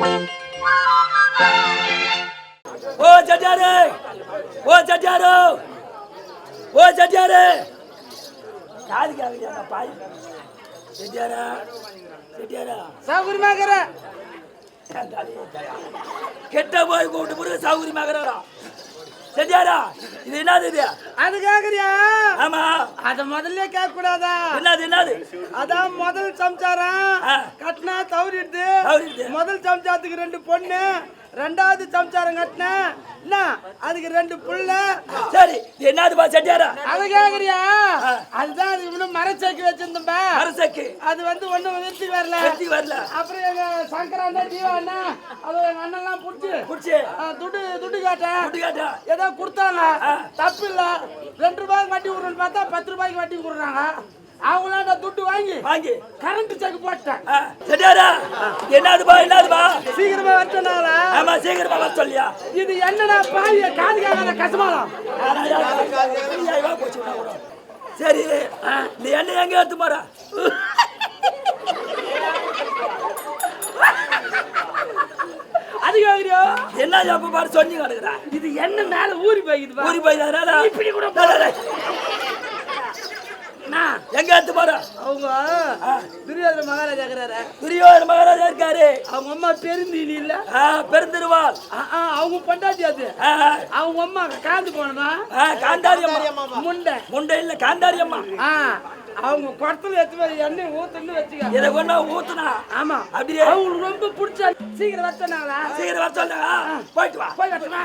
ஓ சட்டியாரு, ஓ சட்டியாரு, ஓ சட்டியாரு, காது கேட்கலையா பாய்? செட்டியாரா, செட்டியாரா, சௌகரியமாகற கெட்ட போய் கூப்பிட்டு பிறகு சௌகரியமாகறா. செட்டியாரா, இது என்னது இது? அது கேக்குறியா? ஆமா. அத முதல்ல கேட்க கூடாதா? என்னது என்னது? அதான் முதல் சம்சாரம் கட்டினா தவறிடுது. முதல் சம்சாரத்துக்கு 2 பொண்ணு, 2வது சம்சாரம் கட்டின அதுக்கு 2 புள்ள. சரி, என்னதுப்பா செட்டியாரா? அது கேக்குறியா? அதுதான் அது இன்னும் மரச்சேக்கு வச்சிருந்தோம்பா. மரச்சேக்கு அது வந்து ஒண்ணும் நிறுத்திக்கு வரல. அப்புறம் எங்க சங்கரா அண்ணா ஜீவா அண்ணா அது எங்க அண்ணெல்லாம் புடிச்சு துட்டு கேட்டா ஏதோ கொடுத்தாங்க. தப்பு இல்ல. 2 ரூபாய்க்கு வட்டி விடுறோன்னு பார்த்தா 10 ரூபாய்க்கு வட்டி விடுறாங்க. அவங்களாம் துட்டு வாங்கி கரண்ட் செக் போட்டேன். செட்டியாரா, என்னதுப்பா என்னதுப்பா? சீக்கிரமா வரட்டனால. ஆமா, சீக்கிரமா வர சொல்லியா? இது என்னடா பாய் காது கேட்காத கசமாலம். சரி, நீ என்ன எங்க எடுத்து போற? அது கேக்குறியோ? என்ன எப்ப பாரு சொல்லி கிடக்குறா? இது என்ன மேல ஊறி போய்க்குது. ஊறி போய்தானே இப்படி கூட எங்க எடுத்து போற? அவங்க துரியோதன மகாராஜா இருக்கிறாரு. துரியோதன மகாராஜா இருக்காரு. அவங்க அம்மா பெருந்தீனி இல்ல, பெருந்திருவாள். அவங்க பொண்டாட்டி அது. அவங்க அம்மா காந்து போனமா காந்தாரி அம்மா. முண்டை இல்ல, காந்தாரி அம்மா. அவங்க குடத்துல எடுத்து எண்ணெய் ஊத்துன்னு வச்சுக்க. இதை கொண்டா ஊத்துனா. ஆமா, அப்படியே அவங்களுக்கு ரொம்ப பிடிச்சா. சீக்கிரம் வரட்டனால. சீக்கிரம் வர சொல்லுங்க. போயிட்டு வா. போய் வரட்டுமா?